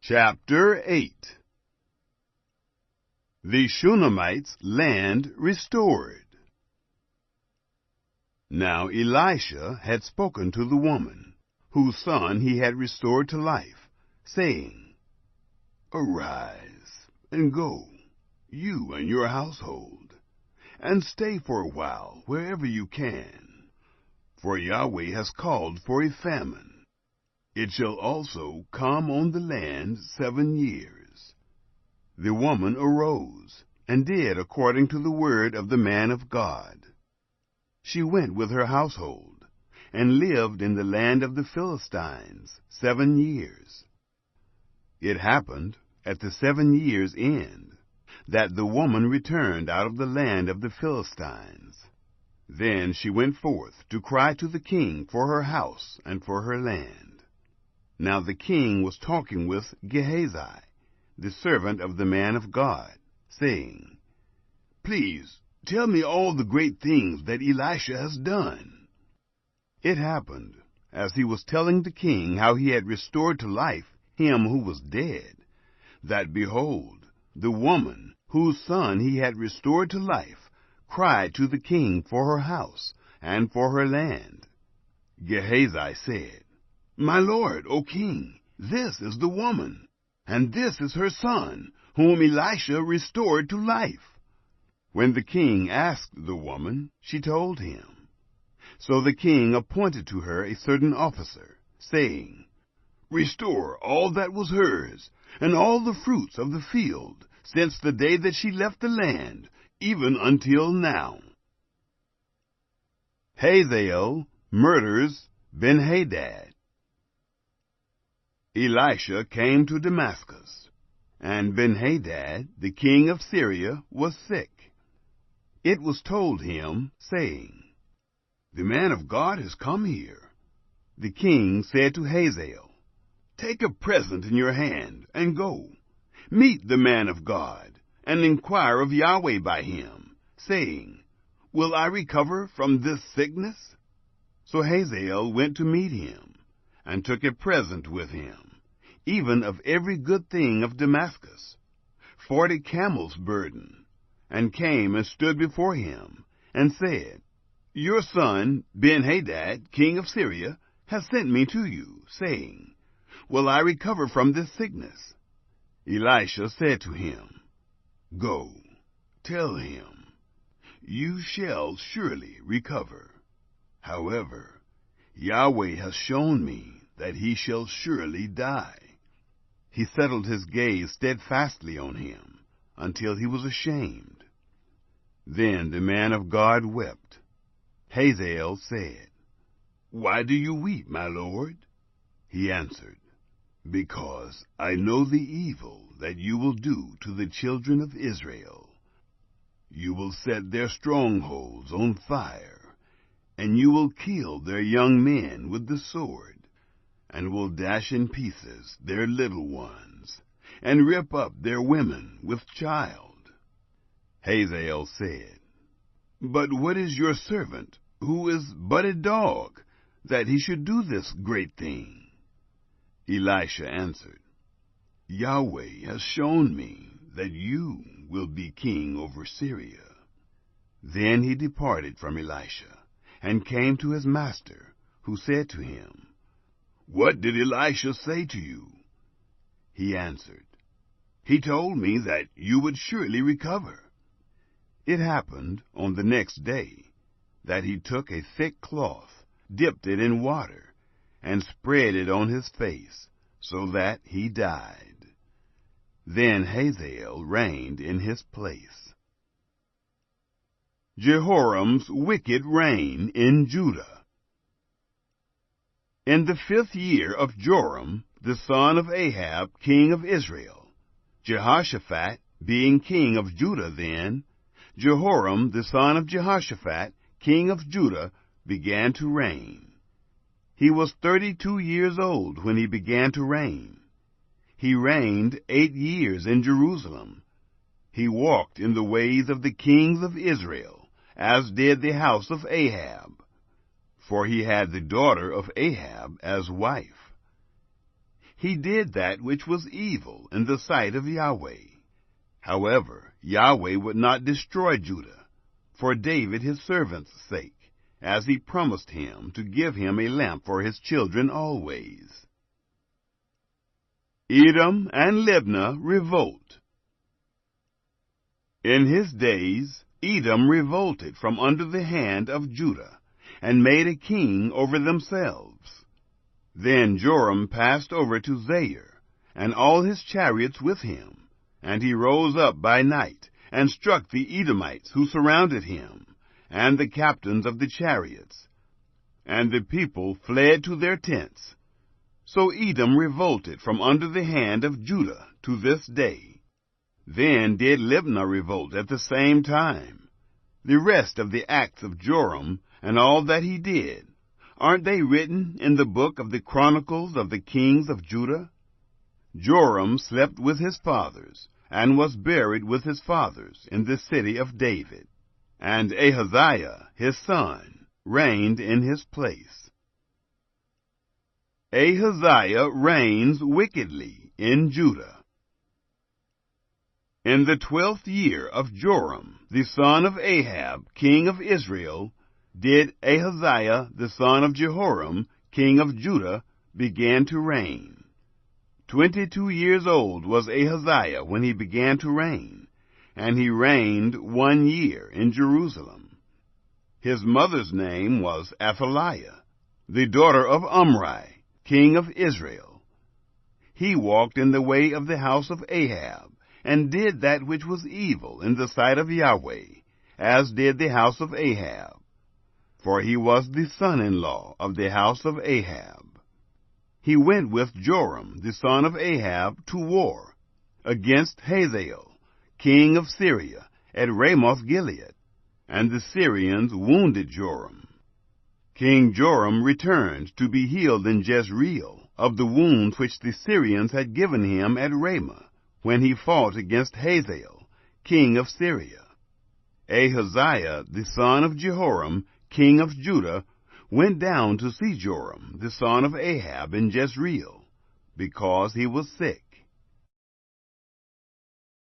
Chapter 8. The Shulamites' land restored. Now Elisha had spoken to the woman, whose son he had restored to life, saying, "Arise and go, you and your household, and stay for a while wherever you can, for Yahweh has called for a famine. It shall also come on the land 7 years. The woman arose, and did according to the word of the man of God. She went with her household, and lived in the land of the Philistines 7 years. It happened at the 7 years' end, that the woman returned out of the land of the Philistines. Then she went forth to cry to the king for her house and for her land. Now the king was talking with Gehazi, the servant of the man of God, saying, "Please tell me all the great things that Elisha has done." It happened, as he was telling the king how he had restored to life him who was dead, that behold, the woman whose son he had restored to life cried to the king for her house and for her land. Gehazi said, "My lord, O king, this is the woman, and this is her son, whom Elisha restored to life." When the king asked the woman, she told him. So the king appointed to her a certain officer, saying, "Restore all that was hers, and all the fruits of the field, since the day that she left the land, even until now." Hazael murders Ben-Hadad. Elisha came to Damascus, and Ben-Hadad, the king of Syria, was sick. It was told him, saying, "The man of God has come here." The king said to Hazael, "Take a present in your hand, and go. Meet the man of God, and inquire of Yahweh by him, saying, 'Will I recover from this sickness?'" So Hazael went to meet him, and took a present with him, even of every good thing of Damascus, 40 camels' burden, and came and stood before him, and said, "Your son Ben-Hadad, king of Syria, has sent me to you, saying, 'Will I recover from this sickness?'" Elisha said to him, "Go, tell him, you shall surely recover. However, Yahweh has shown me that he shall surely die." He settled his gaze steadfastly on him, until he was ashamed. Then the man of God wept. Hazael said, "Why do you weep, my lord?" He answered, "Because I know the evil that you will do to the children of Israel. You will set their strongholds on fire, and you will kill their young men with the sword, and will dash in pieces their little ones, and rip up their women with child." Hazael said, "But what is your servant, who is but a dog, that he should do this great thing?" Elisha answered, "Yahweh has shown me that you will be king over Syria." Then he departed from Elisha, and came to his master, who said to him, "What did Elisha say to you?" He answered, "He told me that you would surely recover." It happened on the next day that he took a thick cloth, dipped it in water, and spread it on his face, so that he died. Then Hazael reigned in his place. Jehoram's wicked reign in Judah. In the 5th year of Joram, the son of Ahab, king of Israel, Jehoshaphat being king of Judah then, Jehoram the son of Jehoshaphat, king of Judah, began to reign. He was 32 years old when he began to reign. He reigned 8 years in Jerusalem. He walked in the ways of the kings of Israel, as did the house of Ahab, for he had the daughter of Ahab as wife. he did that which was evil in the sight of Yahweh. However, Yahweh would not destroy Judah, for David his servant's sake, as he promised him to give him a lamp for his children always. Edom and Libnah revolt. In his days, Edom revolted from under the hand of Judah, and made a king over themselves. Then Joram passed over to Zair, and all his chariots with him, and he rose up by night, and struck the Edomites who surrounded him, and the captains of the chariots. And the people fled to their tents. So Edom revolted from under the hand of Judah to this day. Then did Libnah revolt at the same time. The rest of the acts of Joram, and all that he did, aren't they written in the book of the Chronicles of the Kings of Judah? Joram slept with his fathers, and was buried with his fathers in the city of David. And Ahaziah, his son, reigned in his place. Ahaziah reigns wickedly in Judah. In the 12th year of Joram, the son of Ahab, king of Israel, did Ahaziah, the son of Jehoram, king of Judah, begin to reign. 22 years old was Ahaziah when he began to reign, and he reigned 1 year in Jerusalem. His mother's name was Athaliah, the daughter of Omri, king of Israel. He walked in the way of the house of Ahab, and did that which was evil in the sight of Yahweh, as did the house of Ahab. For he was the son-in-law of the house of Ahab. He went with Joram, the son of Ahab, to war against Hazael, king of Syria, at Ramoth-Gilead, and the Syrians wounded Joram. King Joram returned to be healed in Jezreel of the wounds which the Syrians had given him at Ramah, when he fought against Hazael, king of Syria. Ahaziah, the son of Jehoram, king of Judah, went down to see Joram, the son of Ahab, in Jezreel, because he was sick.